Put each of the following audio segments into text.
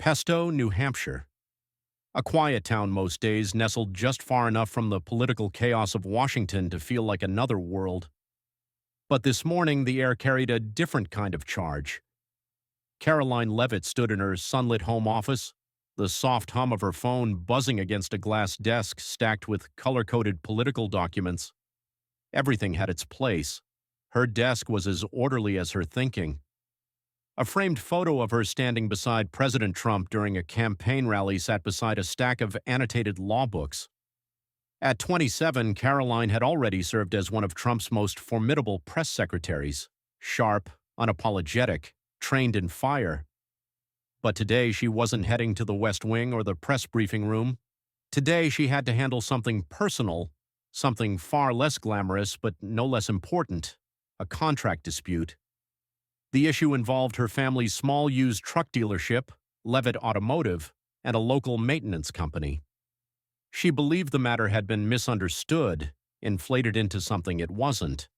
Pesto, New Hampshire. A quiet town most days, nestled just far enough from the political chaos of Washington to feel like another world. But this morning, the air carried a different kind of charge. Karoline Leavitt stood in her sunlit home office, the soft hum of her phone buzzing against a glass desk stacked with color-coded political documents. Everything had its place. Her desk was as orderly as her thinking. A framed photo of her standing beside President Trump during a campaign rally sat beside a stack of annotated law books. At 27, Karoline had already served as one of Trump's most formidable press secretaries, sharp, unapologetic, trained in fire. But today she wasn't heading to the West Wing or the press briefing room. Today she had to handle something personal, something far less glamorous but no less important, a contract dispute. The issue involved her family's small used truck dealership, Leavitt Automotive, and a local maintenance company. She believed the matter had been misunderstood, inflated into something it wasn't.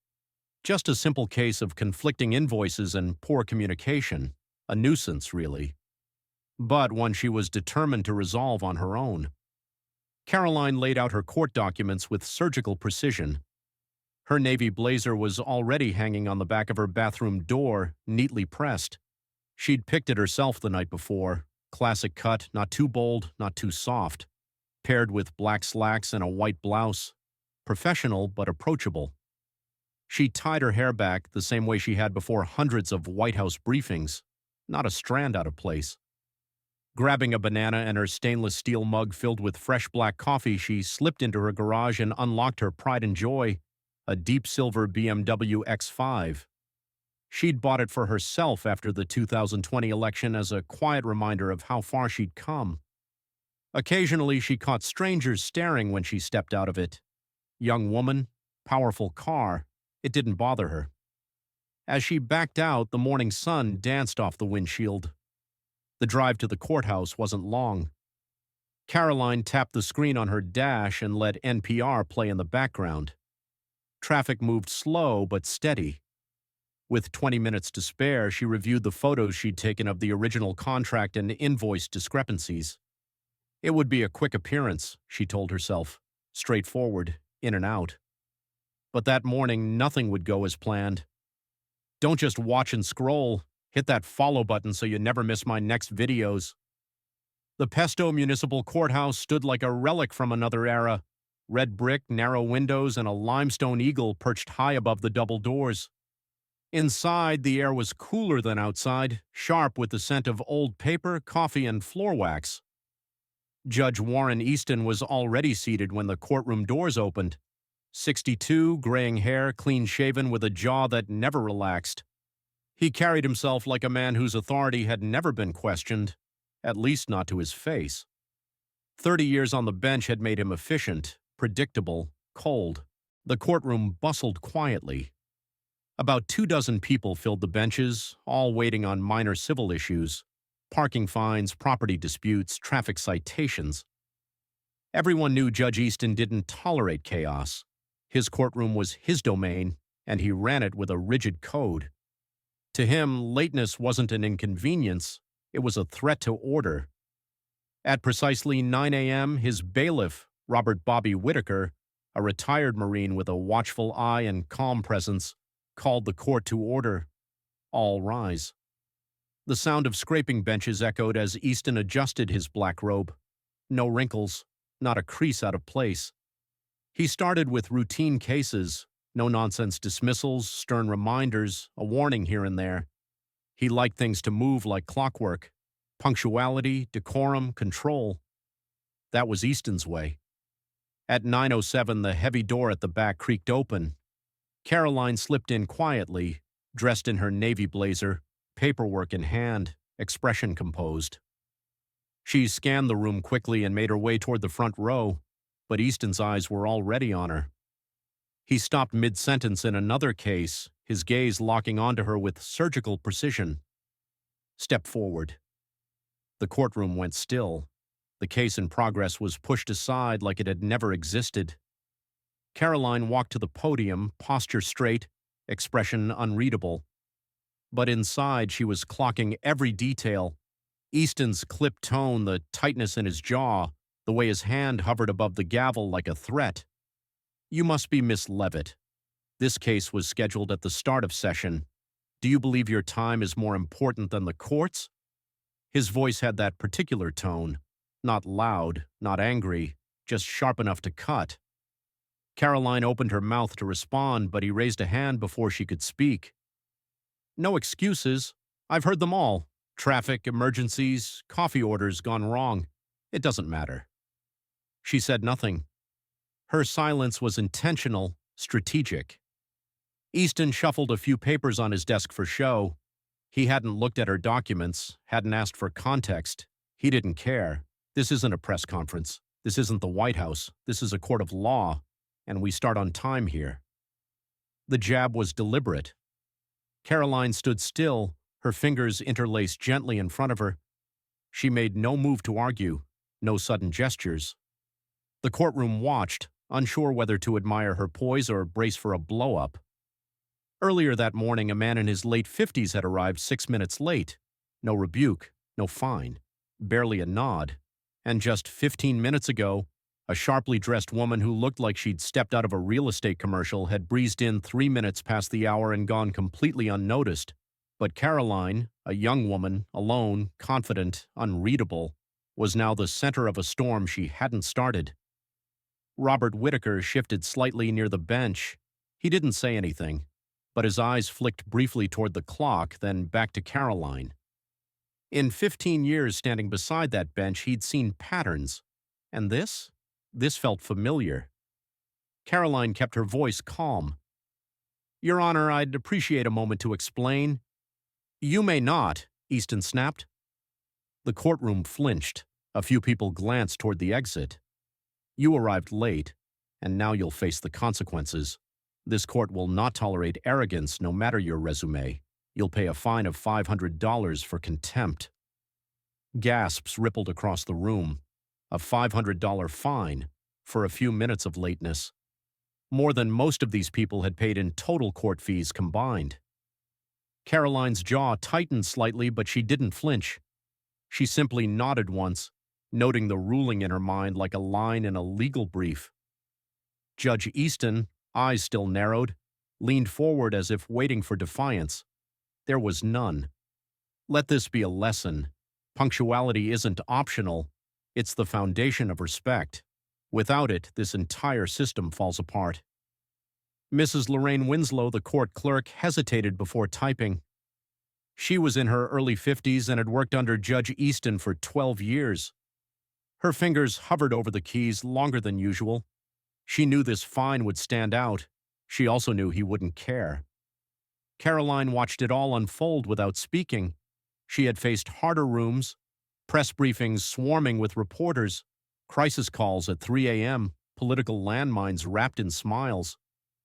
Just a simple case of conflicting invoices and poor communication, a nuisance, really. But one she was determined to resolve on her own. Karoline laid out her court documents with surgical precision. Her navy blazer was already hanging on the back of her bathroom door, neatly pressed. She'd picked it herself the night before, classic cut, not too bold, not too soft, paired with black slacks and a white blouse, professional but approachable. She tied her hair back the same way she had before hundreds of White House briefings, not a strand out of place. Grabbing a banana and her stainless steel mug filled with fresh black coffee, she slipped into her garage and unlocked her pride and joy, a deep silver BMW X5. She'd bought it for herself after the 2020 election as a quiet reminder of how far she'd come. Occasionally, she caught strangers staring when she stepped out of it. Young woman, powerful car, it didn't bother her. As she backed out, the morning sun danced off the windshield. The drive to the courthouse wasn't long. Karoline tapped the screen on her dash and let NPR play in the background. Traffic moved slow but steady. With 20 minutes to spare, she reviewed the photos she'd taken of the original contract and invoice discrepancies. It would be a quick appearance, she told herself, straightforward, in and out. But that morning, nothing would go as planned. Don't just watch and scroll. Hit that follow button so you never miss my next videos. The Pesto Municipal Courthouse stood like a relic from another era. Red brick, narrow windows, and a limestone eagle perched high above the double doors. Inside, the air was cooler than outside, sharp with the scent of old paper, coffee, and floor wax. Judge Warren Easton was already seated when the courtroom doors opened. 62, graying hair, clean-shaven, with a jaw that never relaxed. He carried himself like a man whose authority had never been questioned, at least not to his face. 30 years on the bench had made him efficient, predictable, cold. The courtroom bustled quietly. About 24 people filled the benches, all waiting on minor civil issues, parking fines, property disputes, traffic citations. Everyone knew Judge Easton didn't tolerate chaos. His courtroom was his domain, and he ran it with a rigid code. To him, lateness wasn't an inconvenience, it was a threat to order. At precisely 9 a.m., his bailiff, Robert Bobby Whitaker, a retired Marine with a watchful eye and calm presence, called the court to order. All rise. The sound of scraping benches echoed as Easton adjusted his black robe. No wrinkles, not a crease out of place. He started with routine cases, no-nonsense dismissals, stern reminders, a warning here and there. He liked things to move like clockwork. Punctuality, decorum, control. That was Easton's way. At 9:07, the heavy door at the back creaked open. Karoline slipped in quietly, dressed in her navy blazer, paperwork in hand, expression composed. She scanned the room quickly and made her way toward the front row, but Easton's eyes were already on her. He stopped mid-sentence in another case, his gaze locking onto her with surgical precision. Step forward. The courtroom went still. The case in progress was pushed aside like it had never existed. Karoline walked to the podium, posture straight, expression unreadable. But inside, she was clocking every detail, Easton's clipped tone, the tightness in his jaw, the way his hand hovered above the gavel like a threat. You must be Miss Leavitt. This case was scheduled at the start of session. Do you believe your time is more important than the court's? His voice had that particular tone, not loud, not angry, just sharp enough to cut. Karoline opened her mouth to respond, but he raised a hand before she could speak. No excuses. I've heard them all. Traffic, emergencies, coffee orders gone wrong. It doesn't matter. She said nothing. Her silence was intentional, strategic. Easton shuffled a few papers on his desk for show. He hadn't looked at her documents, hadn't asked for context. He didn't care. This isn't a press conference. This isn't the White House. This is a court of law, and we start on time here. The jab was deliberate. Karoline stood still, her fingers interlaced gently in front of her. She made no move to argue, no sudden gestures. The courtroom watched, unsure whether to admire her poise or brace for a blow-up. Earlier that morning, a man in his late 50s had arrived 6 minutes late. No rebuke, no fine, barely a nod. And just 15 minutes ago, a sharply dressed woman who looked like she'd stepped out of a real estate commercial had breezed in 3 minutes past the hour and gone completely unnoticed. But Karoline, a young woman, alone, confident, unreadable, was now the center of a storm she hadn't started. Robert Whitaker shifted slightly near the bench. He didn't say anything, but his eyes flicked briefly toward the clock, then back to Karoline. In 15 years standing beside that bench, he'd seen patterns. And this felt familiar. Karoline kept her voice calm. Your Honor, I'd appreciate a moment to explain. You may not, Easton snapped. The courtroom flinched. A few people glanced toward the exit. You arrived late, and now you'll face the consequences. This court will not tolerate arrogance, no matter your resume. You'll pay a fine of $500 for contempt. Gasps rippled across the room. A $500 fine for a few minutes of lateness. More than most of these people had paid in total court fees combined. Karoline's jaw tightened slightly, but she didn't flinch. She simply nodded once, noting the ruling in her mind like a line in a legal brief. Judge Easton, eyes still narrowed, leaned forward as if waiting for defiance. There was none. Let this be a lesson. Punctuality isn't optional. It's the foundation of respect. Without it, this entire system falls apart. Mrs. Lorraine Winslow, the court clerk, hesitated before typing. She was in her early 50s and had worked under Judge Easton for 12 years. Her fingers hovered over the keys longer than usual. She knew this fine would stand out. She also knew he wouldn't care. Karoline watched it all unfold without speaking. She had faced harder rooms, press briefings swarming with reporters, crisis calls at 3 a.m., political landmines wrapped in smiles.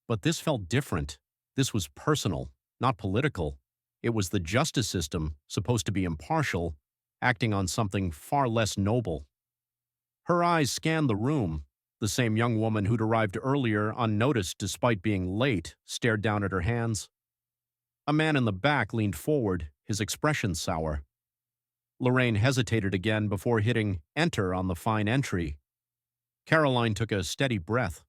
But this felt different. This was personal, not political. It was the justice system, supposed to be impartial, acting on something far less noble. Her eyes scanned the room. The same young woman who'd arrived earlier, unnoticed despite being late, stared down at her hands. A man in the back leaned forward, his expression sour. Lorraine hesitated again before hitting enter on the fine entry. Karoline took a steady breath.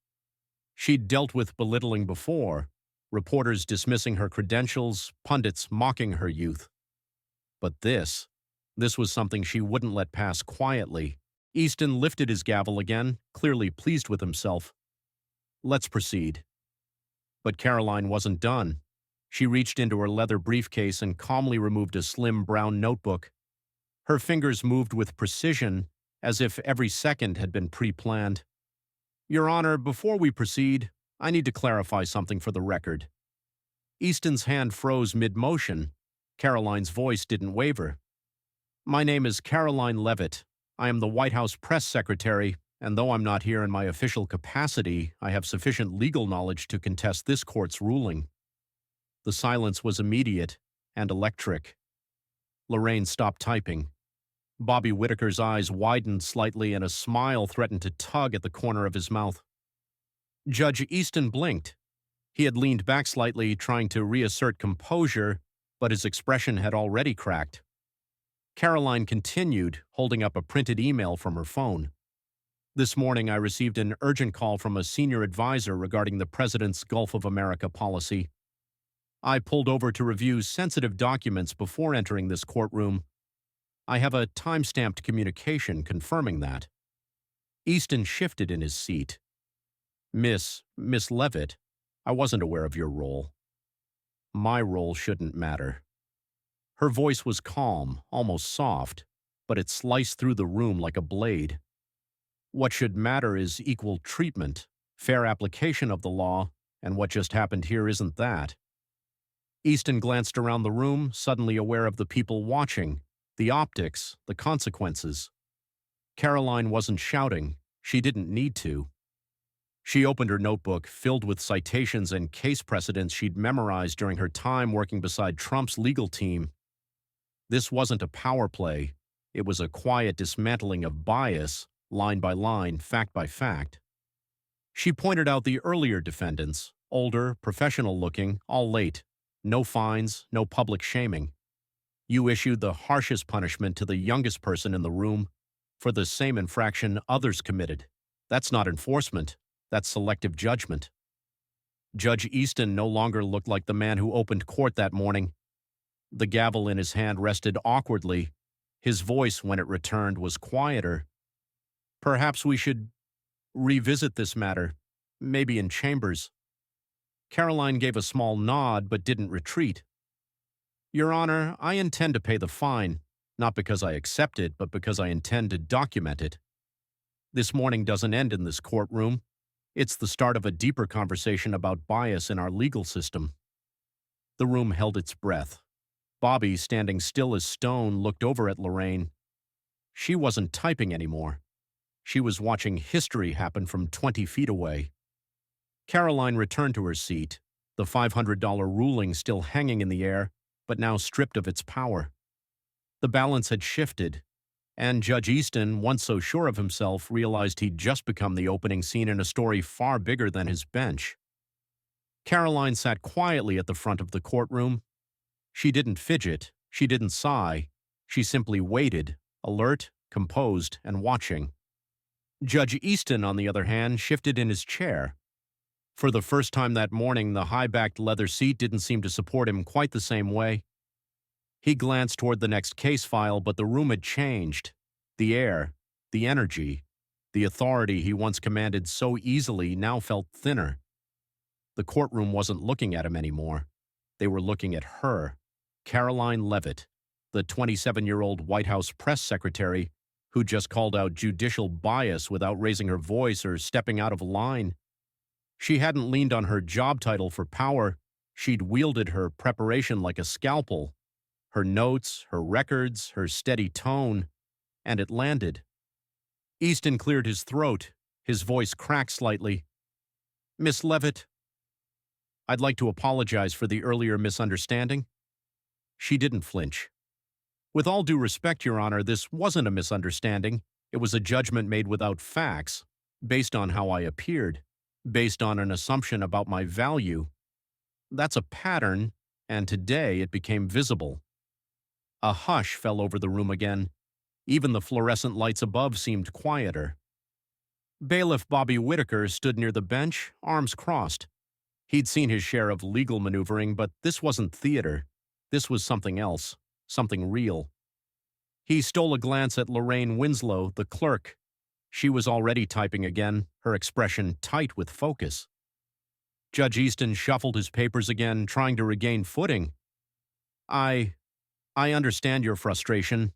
She'd dealt with belittling before, reporters dismissing her credentials, pundits mocking her youth. But this was something she wouldn't let pass quietly. Easton lifted his gavel again, clearly pleased with himself. Let's proceed. But Karoline wasn't done. She reached into her leather briefcase and calmly removed a slim brown notebook. Her fingers moved with precision, as if every second had been pre-planned. Your Honor, before we proceed, I need to clarify something for the record. Easton's hand froze mid-motion. Karoline's voice didn't waver. My name is Karoline Leavitt. I am the White House press secretary, and though I'm not here in my official capacity, I have sufficient legal knowledge to contest this court's ruling. The silence was immediate and electric. Lorraine stopped typing. Bobby Whitaker's eyes widened slightly and a smile threatened to tug at the corner of his mouth. Judge Easton blinked. He had leaned back slightly, trying to reassert composure, but his expression had already cracked. Karoline continued, holding up a printed email from her phone. This morning, I received an urgent call from a senior advisor regarding the President's Gulf of America policy. I pulled over to review sensitive documents before entering this courtroom. I have a time-stamped communication confirming that. Easton shifted in his seat. Miss Leavitt, I wasn't aware of your role. My role shouldn't matter. Her voice was calm, almost soft, but it sliced through the room like a blade. What should matter is equal treatment, fair application of the law, and what just happened here isn't that. Easton glanced around the room, suddenly aware of the people watching, the optics, the consequences. Karoline wasn't shouting. She didn't need to. She opened her notebook, filled with citations and case precedents she'd memorized during her time working beside Trump's legal team. This wasn't a power play. It was a quiet dismantling of bias, line by line, fact by fact. She pointed out the earlier defendants, older, professional-looking, all late. No fines, no public shaming. You issued the harshest punishment to the youngest person in the room for the same infraction others committed. That's not enforcement. That's selective judgment. Judge Easton no longer looked like the man who opened court that morning. The gavel in his hand rested awkwardly. His voice, when it returned, was quieter. Perhaps we should revisit this matter, maybe in chambers. Karoline gave a small nod but didn't retreat. Your Honor, I intend to pay the fine, not because I accept it, but because I intend to document it. This morning doesn't end in this courtroom. It's the start of a deeper conversation about bias in our legal system. The room held its breath. Bobby, standing still as stone, looked over at Lorraine. She wasn't typing anymore. She was watching history happen from 20 feet away. Karoline returned to her seat, the $500 ruling still hanging in the air, but now stripped of its power. The balance had shifted, and Judge Easton, once so sure of himself, realized he'd just become the opening scene in a story far bigger than his bench. Karoline sat quietly at the front of the courtroom. She didn't fidget, she didn't sigh, she simply waited, alert, composed, and watching. Judge Easton, on the other hand, shifted in his chair. For the first time that morning, the high-backed leather seat didn't seem to support him quite the same way. He glanced toward the next case file, but the room had changed. The air, the energy, the authority he once commanded so easily now felt thinner. The courtroom wasn't looking at him anymore. They were looking at her, Karoline Leavitt, the 27-year-old White House press secretary who just called out judicial bias without raising her voice or stepping out of line. She hadn't leaned on her job title for power. She'd wielded her preparation like a scalpel. Her notes, her records, her steady tone, and it landed. Easton cleared his throat. His voice cracked slightly. Miss Leavitt, I'd like to apologize for the earlier misunderstanding. She didn't flinch. With all due respect, Your Honor, this wasn't a misunderstanding. It was a judgment made without facts, based on how I appeared, based on an assumption about my value. That's a pattern, and today it became visible. A hush fell over the room again. Even the fluorescent lights above seemed quieter. Bailiff Bobby Whitaker stood near the bench, arms crossed. He'd seen his share of legal maneuvering, but this wasn't theater. This was something else, something real. He stole a glance at Lorraine Winslow, the clerk. She was already typing again, her expression tight with focus. Judge Easton shuffled his papers again, trying to regain footing. I understand your frustration,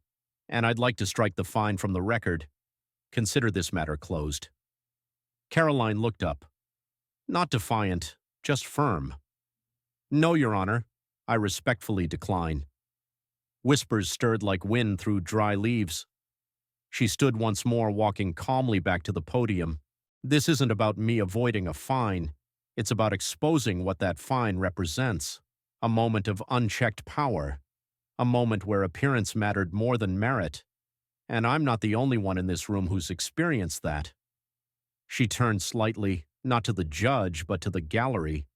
and I'd like to strike the fine from the record. Consider this matter closed. Karoline looked up. Not defiant, just firm. No, Your Honor, I respectfully decline. Whispers stirred like wind through dry leaves. She stood once more, walking calmly back to the podium. This isn't about me avoiding a fine. It's about exposing what that fine represents. A moment of unchecked power. A moment where appearance mattered more than merit. And I'm not the only one in this room who's experienced that. She turned slightly, not to the judge, but to the gallery.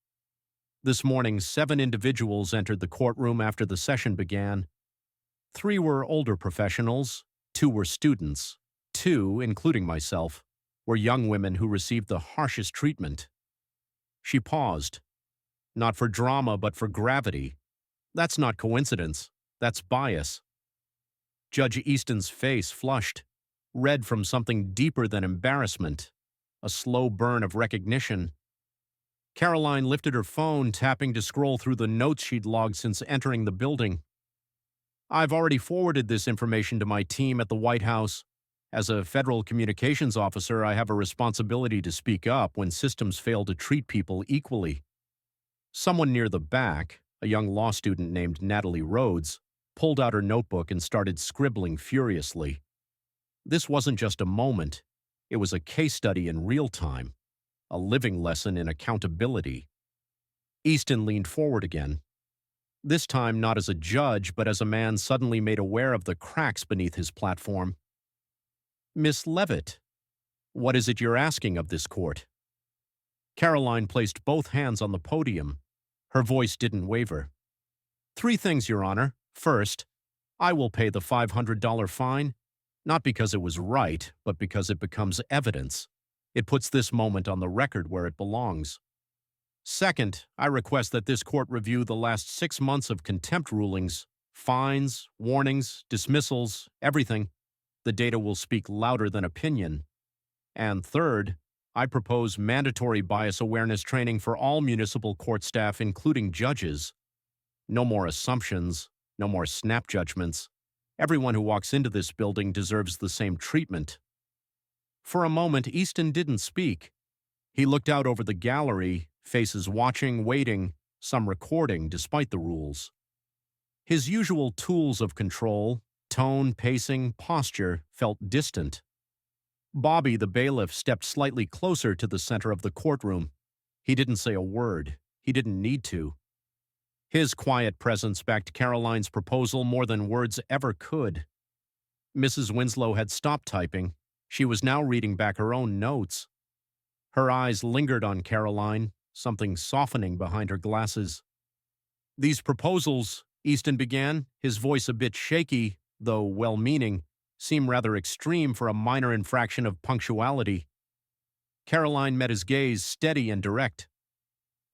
This morning, 7 individuals entered the courtroom after the session began. 3 were older professionals, 2 were students, 2, including myself, were young women who received the harshest treatment. She paused, not for drama but for gravity. That's not coincidence, that's bias. Judge Easton's face flushed, red from something deeper than embarrassment, a slow burn of recognition. Karoline lifted her phone, tapping to scroll through the notes she'd logged since entering the building. I've already forwarded this information to my team at the White House. As a federal communications officer, I have a responsibility to speak up when systems fail to treat people equally. Someone near the back, a young law student named Natalie Rhodes, pulled out her notebook and started scribbling furiously. This wasn't just a moment. It was a case study in real time, a living lesson in accountability. Easton leaned forward again, this time not as a judge, but as a man suddenly made aware of the cracks beneath his platform. Miss Leavitt, what is it you're asking of this court? Karoline placed both hands on the podium. Her voice didn't waver. 3 things, Your Honor. First, I will pay the $500 fine, not because it was right, but because it becomes evidence. It puts this moment on the record where it belongs. Second, I request that this court review the last 6 months of contempt rulings, fines, warnings, dismissals, everything. The data will speak louder than opinion. And third, I propose mandatory bias awareness training for all municipal court staff, including judges. No more assumptions, no more snap judgments. Everyone who walks into this building deserves the same treatment. For a moment, Easton didn't speak. He looked out over the gallery, faces watching, waiting, some recording despite the rules. His usual tools of control, tone, pacing, posture, felt distant. Bobby, the bailiff, stepped slightly closer to the center of the courtroom. He didn't say a word. He didn't need to. His quiet presence backed Karoline's proposal more than words ever could. Mrs. Winslow had stopped typing. She was now reading back her own notes. Her eyes lingered on Karoline, something softening behind her glasses. These proposals, Easton began, his voice a bit shaky, though well-meaning, seem rather extreme for a minor infraction of punctuality. Karoline met his gaze, steady and direct.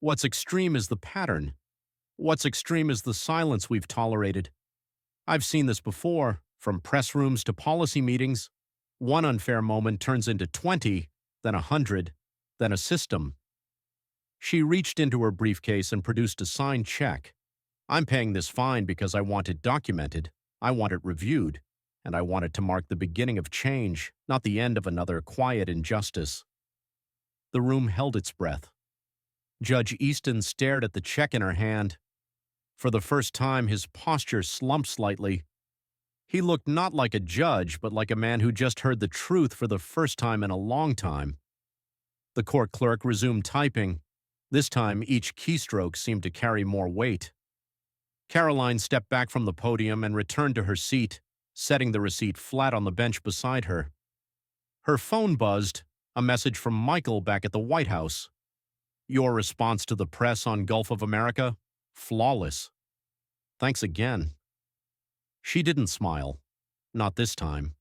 What's extreme is the pattern. What's extreme is the silence we've tolerated. I've seen this before, from press rooms to policy meetings. One unfair moment turns into 20, then 100, then a system. She reached into her briefcase and produced a signed check. I'm paying this fine because I want it documented, I want it reviewed, and I want it to mark the beginning of change, not the end of another quiet injustice. The room held its breath. Judge Easton stared at the check in her hand. For the first time, his posture slumped slightly. He looked not like a judge, but like a man who just heard the truth for the first time in a long time. The court clerk resumed typing. This time, each keystroke seemed to carry more weight. Karoline stepped back from the podium and returned to her seat, setting the receipt flat on the bench beside her. Her phone buzzed, a message from Michael back at the White House. Your response to the press on Gulf of America? Flawless. Thanks again. She didn't smile. Not this time.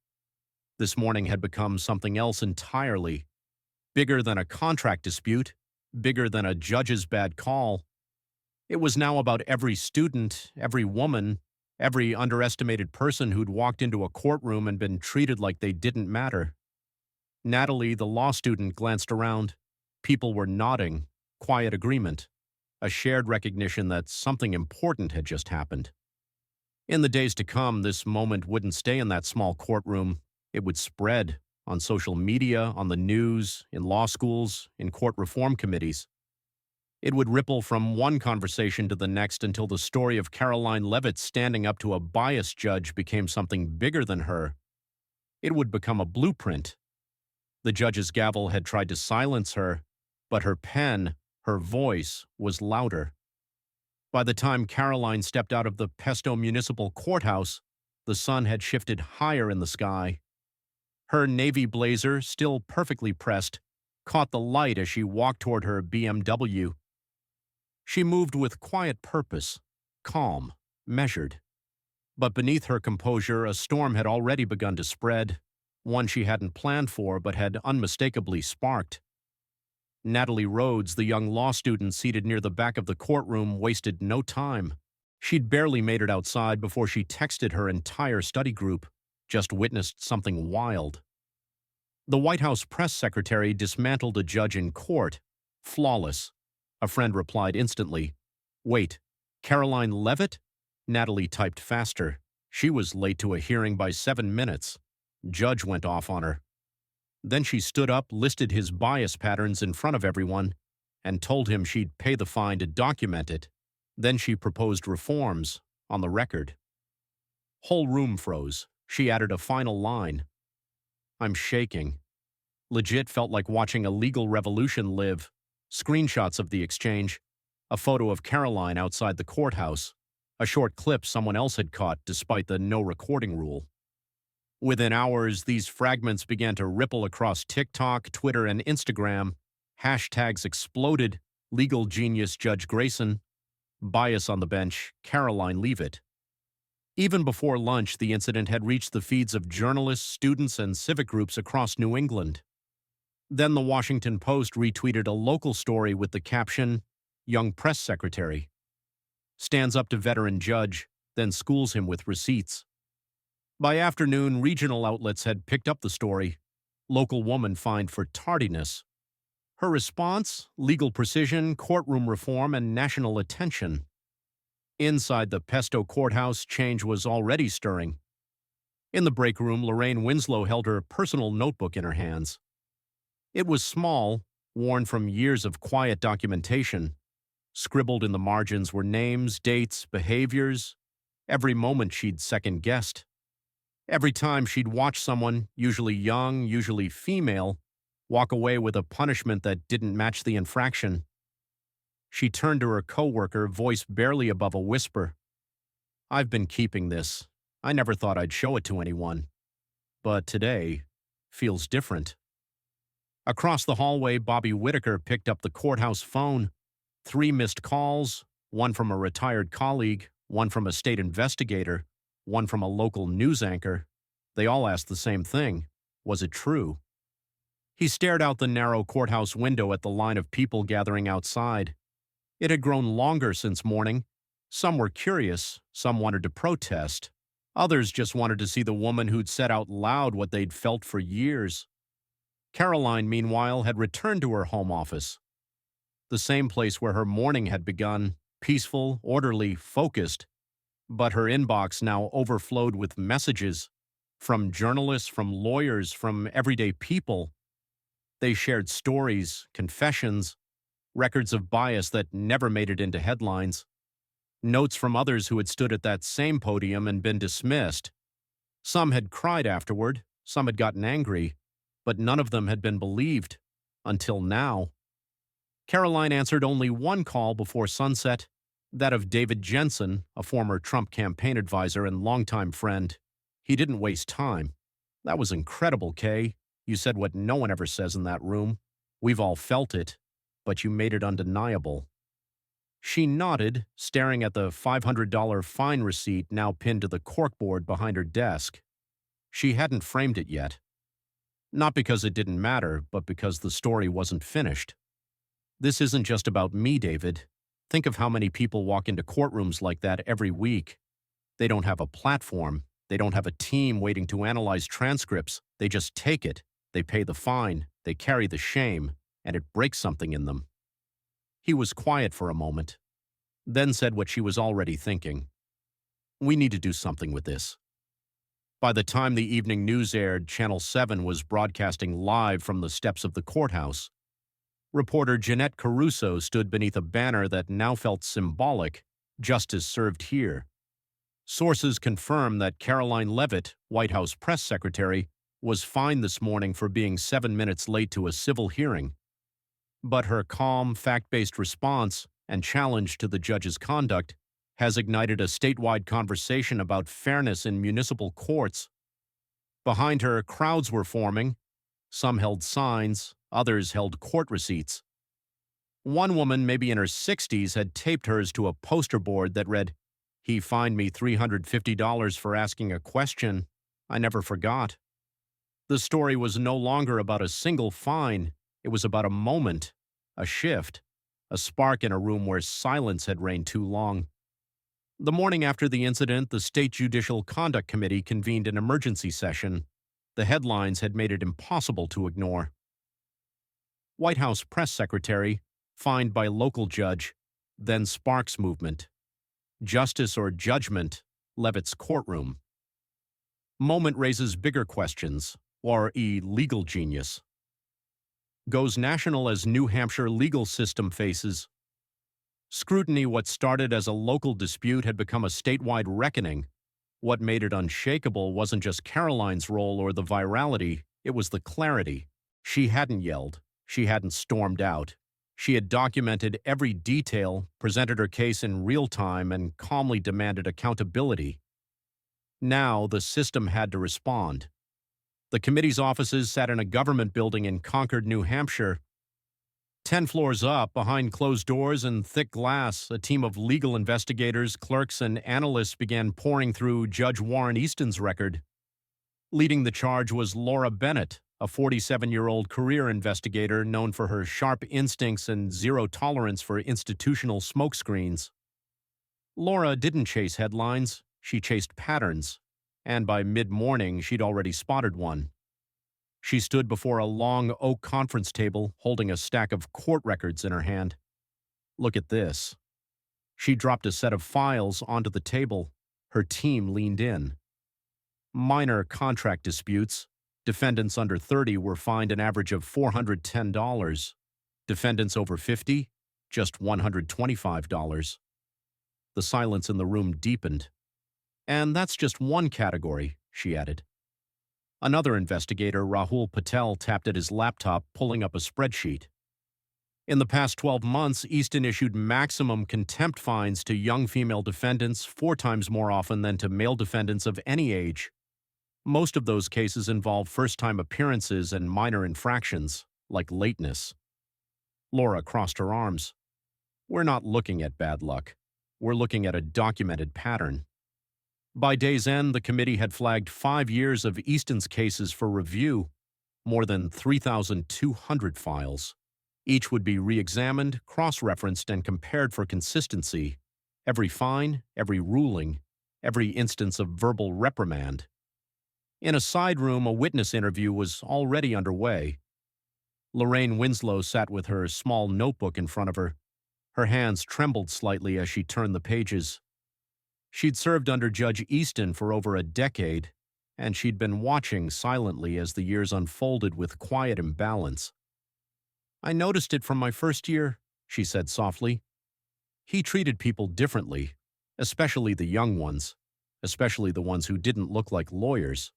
This morning had become something else entirely. Bigger than a contract dispute, bigger than a judge's bad call. It was now about every student, every woman, every underestimated person who'd walked into a courtroom and been treated like they didn't matter. Natalie, the law student, glanced around. People were nodding, quiet agreement, a shared recognition that something important had just happened. In the days to come, this moment wouldn't stay in that small courtroom. It would spread on social media, on the news, in law schools, in court reform committees. It would ripple from one conversation to the next until the story of Karoline Leavitt standing up to a biased judge became something bigger than her. It would become a blueprint. The judge's gavel had tried to silence her, but her pen, her voice, was louder. By the time Karoline stepped out of the Pesto Municipal Courthouse, the sun had shifted higher in the sky. Her navy blazer, still perfectly pressed, caught the light as she walked toward her BMW. She moved with quiet purpose, calm, measured. But beneath her composure, a storm had already begun to spread, one she hadn't planned for but had unmistakably sparked. Natalie Rhodes, the young law student seated near the back of the courtroom, wasted no time. She'd barely made it outside before she texted her entire study group, just witnessed something wild. The White House press secretary dismantled a judge in court. Flawless. A friend replied instantly. Wait, Karoline Leavitt? Natalie typed faster. She was late to a hearing by 7 minutes. Judge went off on her. Then she stood up, listed his bias patterns in front of everyone, and told him she'd pay the fine to document it. Then she proposed reforms, on the record. Whole room froze. She added a final line. I'm shaking. Legit felt like watching a legal revolution live. Screenshots of the exchange. A photo of Karoline outside the courthouse. A short clip someone else had caught despite the no recording rule. Within hours, these fragments began to ripple across TikTok, Twitter, and Instagram. Hashtags exploded. Legal genius Judge Grayson. Bias on the bench, Karoline Leavitt. Even before lunch, the incident had reached the feeds of journalists, students, and civic groups across New England. Then the Washington Post retweeted a local story with the caption, Young Press Secretary. Stands up to veteran judge, then schools him with receipts. By afternoon, regional outlets had picked up the story. Local woman fined for tardiness. Her response, legal precision, courtroom reform, and national attention. Inside the Pesto courthouse, change was already stirring. In the break room, Lorraine Winslow held her personal notebook in her hands. It was small, worn from years of quiet documentation. Scribbled in the margins were names, dates, behaviors. Every moment she'd second-guessed. Every time she'd watch someone, usually young, usually female, walk away with a punishment that didn't match the infraction. She turned to her coworker, voice barely above a whisper. I've been keeping this. I never thought I'd show it to anyone. But today feels different. Across the hallway, Bobby Whitaker picked up the courthouse phone. 3 missed calls, one from a retired colleague, one from a state investigator, one from a local news anchor. They all asked the same thing. Was it true? He stared out the narrow courthouse window at the line of people gathering outside. It had grown longer since morning. Some were curious, some wanted to protest. Others just wanted to see the woman who'd said out loud what they'd felt for years. Karoline, meanwhile, had returned to her home office. The same place where her morning had begun, peaceful, orderly, focused. But her inbox now overflowed with messages from journalists, from lawyers, from everyday people. They shared stories, confessions, records of bias that never made it into headlines, notes from others who had stood at that same podium and been dismissed. Some had cried afterward, some had gotten angry, but none of them had been believed, until now. Karoline answered only one call before sunset, that of David Jensen, a former Trump campaign advisor and longtime friend. He didn't waste time. That was incredible, Kay. You said what no one ever says in that room. We've all felt it, but you made it undeniable. She nodded, staring at the $500 fine receipt now pinned to the corkboard behind her desk. She hadn't framed it yet. Not because it didn't matter, but because the story wasn't finished. This isn't just about me, David. Think of how many people walk into courtrooms like that every week. They don't have a platform. They don't have a team waiting to analyze transcripts. They just take it. They pay the fine. They carry the shame, and it breaks something in them. He was quiet for a moment, then said what she was already thinking. We need to do something with this. By the time the evening news aired, Channel 7 was broadcasting live from the steps of the courthouse. Reporter Jeanette Caruso stood beneath a banner that now felt symbolic, justice served here. Sources confirm that Karoline Leavitt, White House press secretary, was fined this morning for being 7 minutes late to a civil hearing. But her calm, fact-based response and challenge to the judge's conduct has ignited a statewide conversation about fairness in municipal courts. Behind her, crowds were forming. Some held signs, others held court receipts. One woman, maybe in her 60s, had taped hers to a poster board that read, He fined me $350 for asking a question I never forgot. The story was no longer about a single fine. It was about a moment, a shift, a spark in a room where silence had reigned too long. The morning after the incident, the State Judicial Conduct Committee convened an emergency session. The headlines had made it impossible to ignore. White House press secretary, fined by local judge, then Sparks movement. Justice or judgment, Leavitt's courtroom. Moment raises bigger questions, or legal genius. Goes national as New Hampshire legal system faces scrutiny. What started as a local dispute had become a statewide reckoning. What made it unshakable wasn't just Karoline's role or the virality, it was the clarity. She hadn't yelled. She hadn't stormed out. She had documented every detail, presented her case in real time, and calmly demanded accountability. Now the system had to respond. The committee's offices sat in a government building in Concord, New Hampshire. 10 floors up, behind closed doors and thick glass, a team of legal investigators, clerks, and analysts began poring through Judge Warren Easton's record. Leading the charge was Laura Bennett, a 47-year-old career investigator known for her sharp instincts and zero tolerance for institutional smokescreens. Laura didn't chase headlines, she chased patterns, and by mid-morning she'd already spotted one. She stood before a long oak conference table, holding a stack of court records in her hand. "Look at this." She dropped a set of files onto the table. Her team leaned in. Minor contract disputes. Defendants under 30 were fined an average of $410. Defendants over 50, just $125. The silence in the room deepened. "And that's just one category," she added. Another investigator, Rahul Patel, tapped at his laptop, pulling up a spreadsheet. In the past 12 months, Easton issued maximum contempt fines to young female defendants 4 times more often than to male defendants of any age. Most of those cases involve first-time appearances and minor infractions, like lateness. Laura crossed her arms. "We're not looking at bad luck. We're looking at a documented pattern." By day's end, the committee had flagged 5 years of Easton's cases for review, more than 3,200 files. Each would be re-examined, cross-referenced, and compared for consistency. Every fine, every ruling, every instance of verbal reprimand. In a side room, a witness interview was already underway. Lorraine Winslow sat with her small notebook in front of her. Her hands trembled slightly as she turned the pages. She'd served under Judge Easton for over a decade, and she'd been watching silently as the years unfolded with quiet imbalance. "I noticed it from my first year," she said softly. "He treated people differently, especially the young ones, especially the ones who didn't look like lawyers."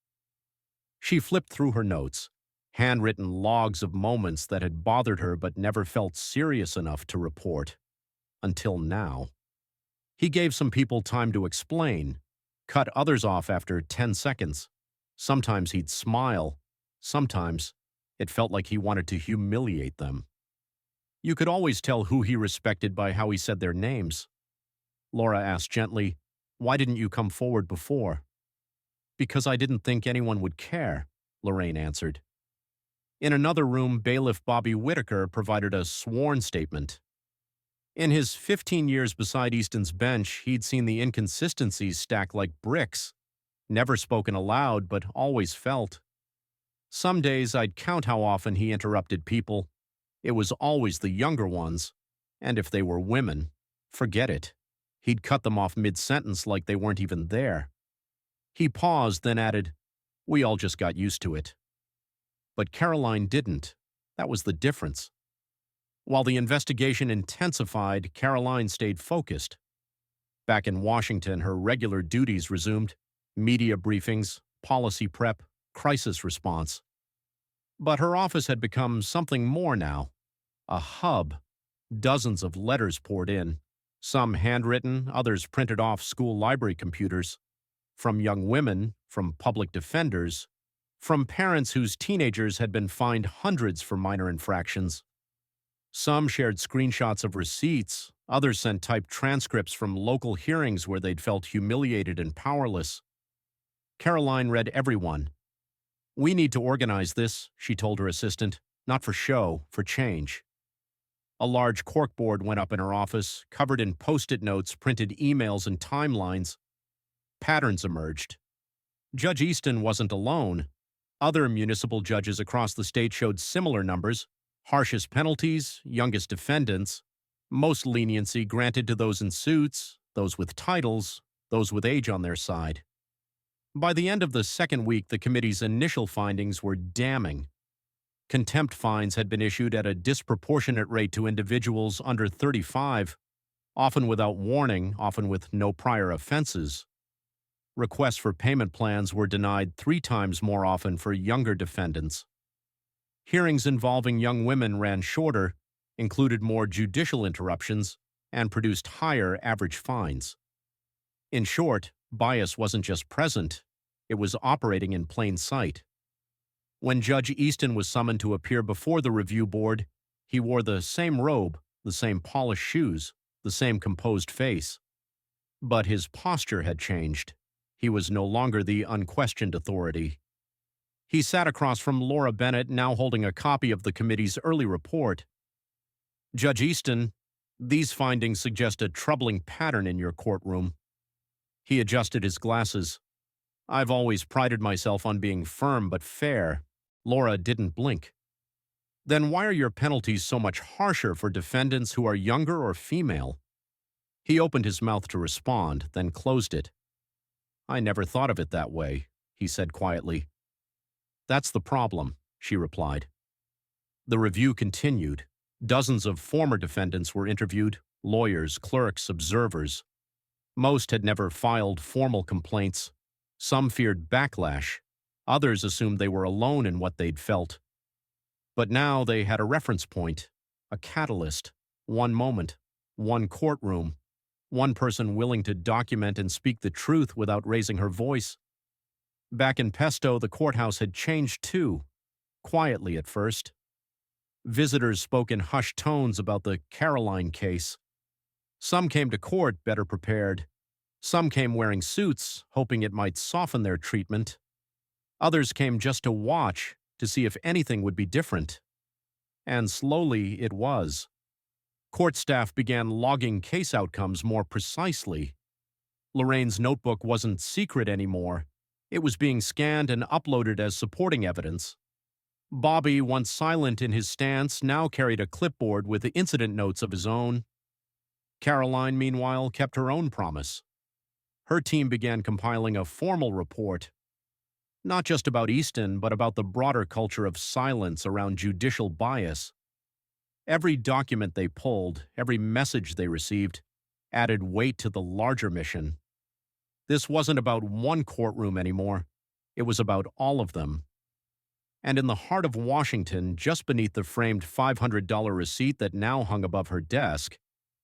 She flipped through her notes, handwritten logs of moments that had bothered her but never felt serious enough to report. Until now. He gave some people time to explain, cut others off after 10 seconds. Sometimes he'd smile. Sometimes it felt like he wanted to humiliate them. You could always tell who he respected by how he said their names. Laura asked gently, "Why didn't you come forward before?" "Because I didn't think anyone would care," Lorraine answered. In another room, bailiff Bobby Whitaker provided a sworn statement. In his 15 years beside Easton's bench, he'd seen the inconsistencies stack like bricks. Never spoken aloud, but always felt. Some days I'd count how often he interrupted people. It was always the younger ones. And if they were women, forget it. He'd cut them off mid-sentence like they weren't even there. He paused, then added, "We all just got used to it." But Karoline didn't. That was the difference. While the investigation intensified, Karoline stayed focused. Back in Washington, her regular duties resumed: media briefings, policy prep, crisis response. But her office had become something more now. A hub. Dozens of letters poured in, some handwritten, others printed off school library computers. From young women, from public defenders, from parents whose teenagers had been fined hundreds for minor infractions. Some shared screenshots of receipts, others sent typed transcripts from local hearings where they'd felt humiliated and powerless. Karoline read every one. "We need to organize this," she told her assistant, "not for show, for change." A large corkboard went up in her office, covered in post-it notes, printed emails, and timelines. Patterns emerged. Judge Easton wasn't alone. Other municipal judges across the state showed similar numbers: harshest penalties, youngest defendants, most leniency granted to those in suits, those with titles, those with age on their side. By the end of the second week, the committee's initial findings were damning. Contempt fines had been issued at a disproportionate rate to individuals under 35, often without warning, often with no prior offenses. Requests for payment plans were denied 3 times more often for younger defendants. Hearings involving young women ran shorter, included more judicial interruptions, and produced higher average fines. In short, bias wasn't just present, it was operating in plain sight. When Judge Easton was summoned to appear before the review board, he wore the same robe, the same polished shoes, the same composed face. But his posture had changed. He was no longer the unquestioned authority. He sat across from Laura Bennett, now holding a copy of the committee's early report. "Judge Easton, these findings suggest a troubling pattern in your courtroom." He adjusted his glasses. "I've always prided myself on being firm but fair." Laura didn't blink. "Then why are your penalties so much harsher for defendants who are younger or female?" He opened his mouth to respond, then closed it. "I never thought of it that way," he said quietly. "That's the problem," she replied. The review continued. Dozens of former defendants were interviewed: lawyers, clerks, observers. Most had never filed formal complaints. Some feared backlash. Others assumed they were alone in what they'd felt. But now they had a reference point, a catalyst, one moment, one courtroom, one person willing to document and speak the truth without raising her voice. Back in Pesto, the courthouse had changed too, quietly at first. Visitors spoke in hushed tones about the Karoline case. Some came to court better prepared. Some came wearing suits, hoping it might soften their treatment. Others came just to watch, to see if anything would be different. And slowly it was. Court staff began logging case outcomes more precisely. Lorraine's notebook wasn't secret anymore. It was being scanned and uploaded as supporting evidence. Bobby, once silent in his stance, now carried a clipboard with the incident notes of his own. Karoline, meanwhile, kept her own promise. Her team began compiling a formal report, not just about Easton, but about the broader culture of silence around judicial bias. Every document they pulled, every message they received, added weight to the larger mission. This wasn't about one courtroom anymore. It was about all of them. And in the heart of Washington, just beneath the framed $500 receipt that now hung above her desk,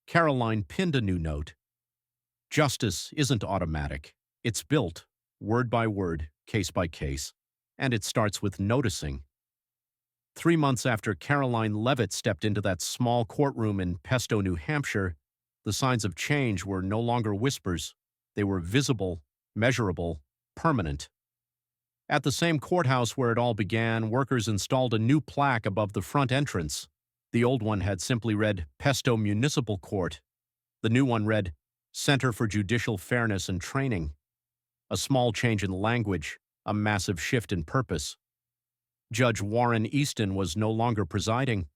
Karoline pinned a new note. "Justice isn't automatic. It's built, word by word, case by case, and it starts with noticing." 3 months after Karoline Leavitt stepped into that small courtroom in Pesto, New Hampshire, the signs of change were no longer whispers. They were visible, measurable, permanent. At the same courthouse where it all began, workers installed a new plaque above the front entrance. The old one had simply read Pesto Municipal Court. The new one read Center for Judicial Fairness and Training. A small change in language, a massive shift in purpose. Judge Warren Easton was no longer presiding.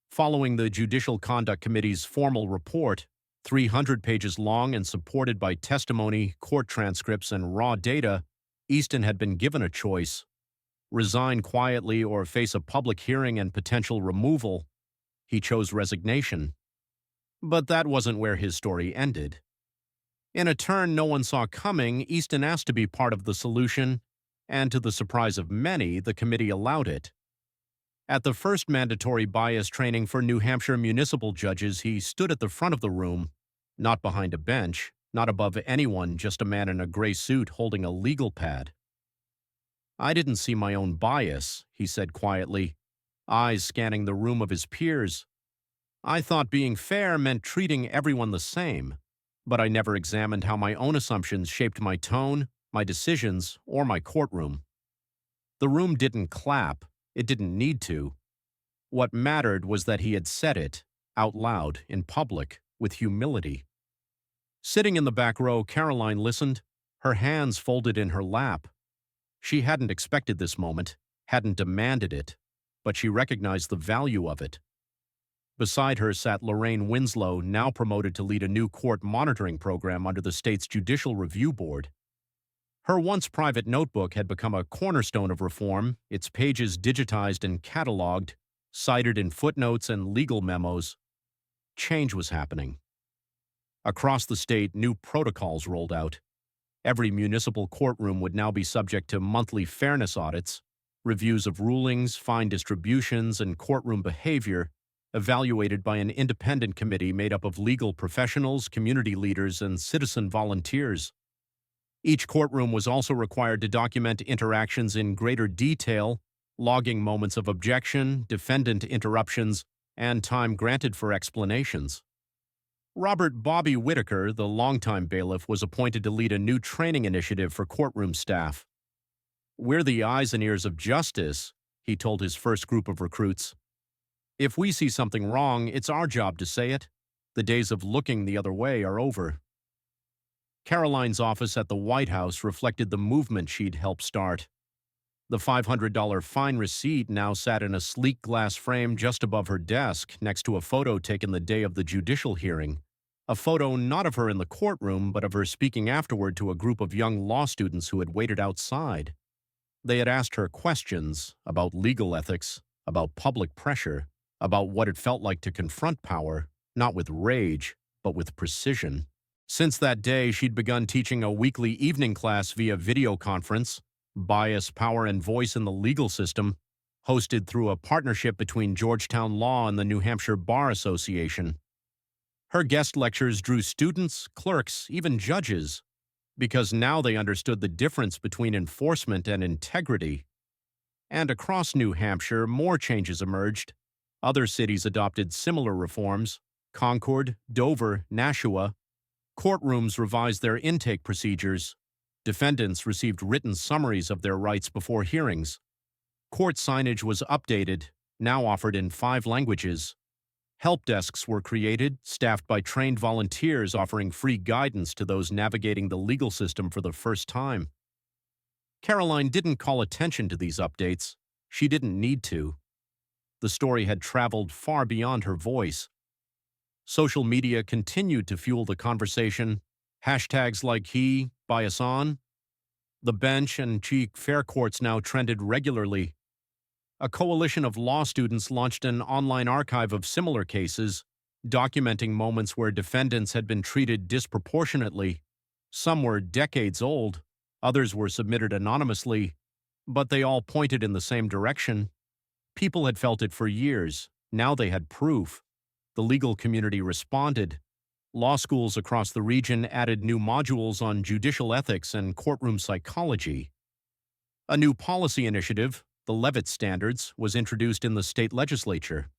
Following the Judicial Conduct Committee's formal report, 300 pages long and supported by testimony, court transcripts, and raw data, Easton had been given a choice: resign quietly or face a public hearing and potential removal. He chose resignation. But that wasn't where his story ended. In a turn no one saw coming, Easton asked to be part of the solution, and to the surprise of many, the committee allowed it. At the first mandatory bias training for New Hampshire municipal judges, he stood at the front of the room, not behind a bench, not above anyone, just a man in a gray suit holding a legal pad. "I didn't see my own bias," he said quietly, eyes scanning the room of his peers, I thought being fair meant treating everyone the same, but I never examined how my own assumptions shaped my tone, my decisions, or my courtroom. The room didn't clap. It didn't need to. What mattered was that he had said it, out loud, in public, with humility. Sitting in the back row, Karoline listened, her hands folded in her lap. She hadn't expected this moment, hadn't demanded it, but she recognized the value of it. Beside her sat Lorraine Winslow, now promoted to lead a new court monitoring program under the state's Judicial Review Board. Her once private notebook had become a cornerstone of reform, its pages digitized and cataloged, cited in footnotes and legal memos. Change was happening. Across the state, new protocols rolled out. Every municipal courtroom would now be subject to monthly fairness audits, reviews of rulings, fine distributions, and courtroom behavior, evaluated by an independent committee made up of legal professionals, community leaders, and citizen volunteers. Each courtroom was also required to document interactions in greater detail, logging moments of objection, defendant interruptions, and time granted for explanations. Robert Bobby Whitaker, the longtime bailiff, was appointed to lead a new training initiative for courtroom staff. "We're the eyes and ears of justice," he told his first group of recruits. "If we see something wrong, it's our job to say it. The days of looking the other way are over." Karoline's office at the White House reflected the movement she'd helped start. The $500 fine receipt now sat in a sleek glass frame just above her desk, next to a photo taken the day of the judicial hearing. A photo not of her in the courtroom, but of her speaking afterward to a group of young law students who had waited outside. They had asked her questions about legal ethics, about public pressure, about what it felt like to confront power, not with rage, but with precision. Since that day, she'd begun teaching a weekly evening class via video conference, Bias, Power, and Voice in the Legal System, hosted through a partnership between Georgetown Law and the New Hampshire Bar Association. Her guest lectures drew students, clerks, even judges, because now they understood the difference between enforcement and integrity. And across New Hampshire, more changes emerged. Other cities adopted similar reforms: Concord, Dover, Nashua. Courtrooms revised their intake procedures. Defendants received written summaries of their rights before hearings. Court signage was updated, now offered in 5 languages. Help desks were created, staffed by trained volunteers offering free guidance to those navigating the legal system for the first time. Karoline didn't call attention to these updates. She didn't need to. The story had traveled far beyond her voice. Social media continued to fuel the conversation. Hashtags like he, bias on. The bench and Cheek Fair courts now trended regularly. A coalition of law students launched an online archive of similar cases, documenting moments where defendants had been treated disproportionately. Some were decades old, others were submitted anonymously, but they all pointed in the same direction. People had felt it for years. Now they had proof. The legal community responded. Law schools across the region added new modules on judicial ethics and courtroom psychology. A new policy initiative, the Leavitt Standards, was introduced in the state legislature.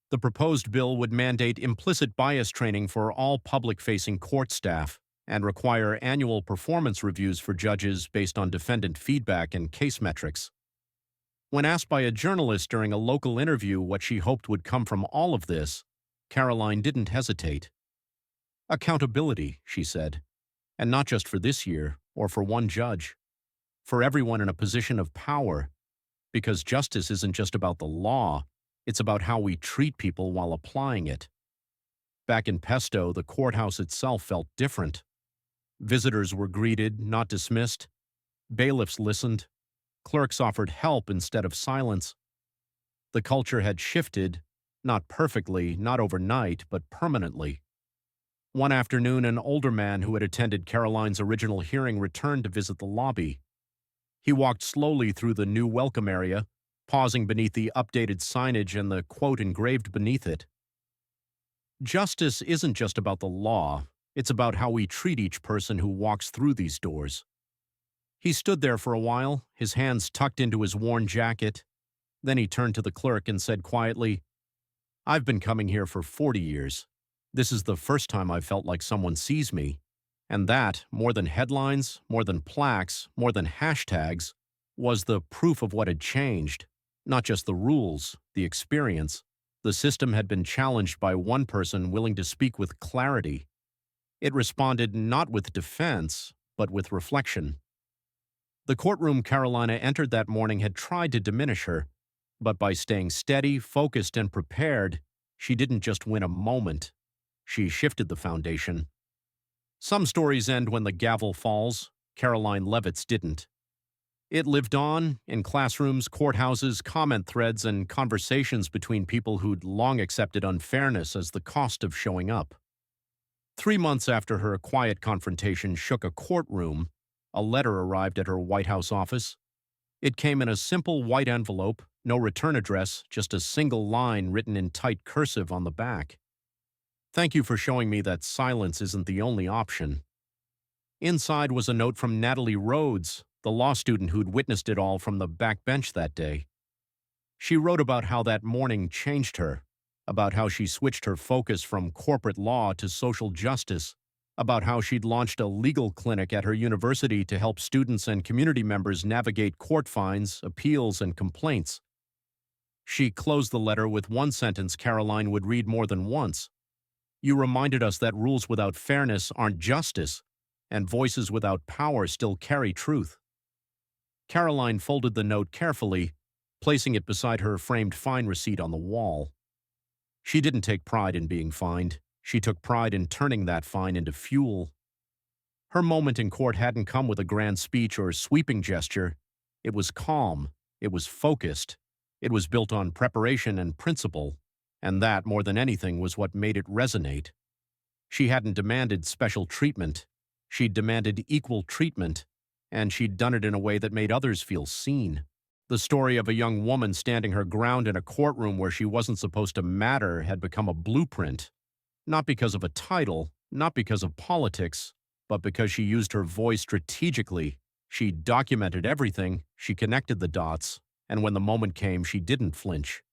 The proposed bill would mandate implicit bias training for all public-facing court staff and require annual performance reviews for judges based on defendant feedback and case metrics. When asked by a journalist during a local interview what she hoped would come from all of this, Karoline didn't hesitate. "Accountability," she said, "and not just for this year or for one judge, for everyone in a position of power, because justice isn't just about the law, it's about how we treat people while applying it." Back in Pesto, the courthouse itself felt different. Visitors were greeted, not dismissed. Bailiffs listened. Clerks offered help instead of silence. The culture had shifted, not perfectly, not overnight, but permanently. One afternoon, an older man who had attended Karoline's original hearing returned to visit the lobby. He walked slowly through the new welcome area, pausing beneath the updated signage and the quote engraved beneath it. "Justice isn't just about the law, it's about how we treat each person who walks through these doors." He stood there for a while, his hands tucked into his worn jacket. Then he turned to the clerk and said quietly, I've been coming here for 40 years. This is the first time I've felt like someone sees me. And that, more than headlines, more than plaques, more than hashtags, was the proof of what had changed. Not just the rules, the experience. The system had been challenged by one person willing to speak with clarity. It responded not with defense, but with reflection. The courtroom Carolina entered that morning had tried to diminish her, but by staying steady, focused, and prepared, she didn't just win a moment. She shifted the foundation. Some stories end when the gavel falls. Karoline Leavitt's didn't. It lived on in classrooms, courthouses, comment threads, and conversations between people who'd long accepted unfairness as the cost of showing up. 3 months after her quiet confrontation shook a courtroom, a letter arrived at her White House office. It came in a simple white envelope, no return address, just a single line written in tight cursive on the back. Thank you for showing me that silence isn't the only option. Inside was a note from Natalie Rhodes, the law student who'd witnessed it all from the back bench that day. She wrote about how that morning changed her, about how she switched her focus from corporate law to social justice, about how she'd launched a legal clinic at her university to help students and community members navigate court fines, appeals, and complaints. She closed the letter with one sentence Caroline would read more than once. You reminded us that rules without fairness aren't justice, and voices without power still carry truth. Caroline folded the note carefully, placing it beside her framed fine receipt on the wall. She didn't take pride in being fined. She took pride in turning that fine into fuel. Her moment in court hadn't come with a grand speech or sweeping gesture. It was calm. It was focused. It was built on preparation and principle, and that, more than anything, was what made it resonate. She hadn't demanded special treatment. She'd demanded equal treatment, and she'd done it in a way that made others feel seen. The story of a young woman standing her ground in a courtroom where she wasn't supposed to matter had become a blueprint. Not because of a title, not because of politics, but because she used her voice strategically. She documented everything, she connected the dots, and when the moment came, she didn't flinch.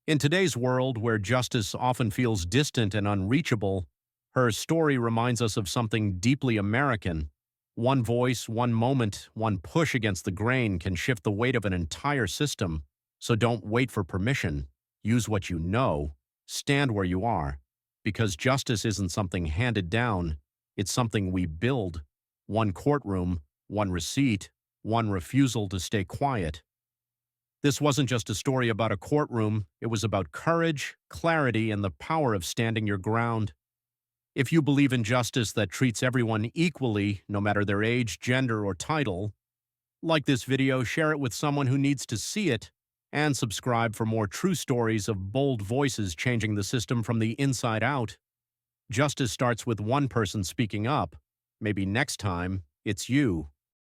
In today's world, where justice often feels distant and unreachable, her story reminds us of something deeply American. One voice, one moment, one push against the grain can shift the weight of an entire system. So don't wait for permission. Use what you know. Stand where you are. Because justice isn't something handed down. It's something we build. One courtroom, one receipt, one refusal to stay quiet. This wasn't just a story about a courtroom. It was about courage, clarity, and the power of standing your ground. If you believe in justice that treats everyone equally, no matter their age, gender, or title, like this video, share it with someone who needs to see it, and subscribe for more true stories of bold voices changing the system from the inside out. Justice starts with one person speaking up. Maybe next time, it's you.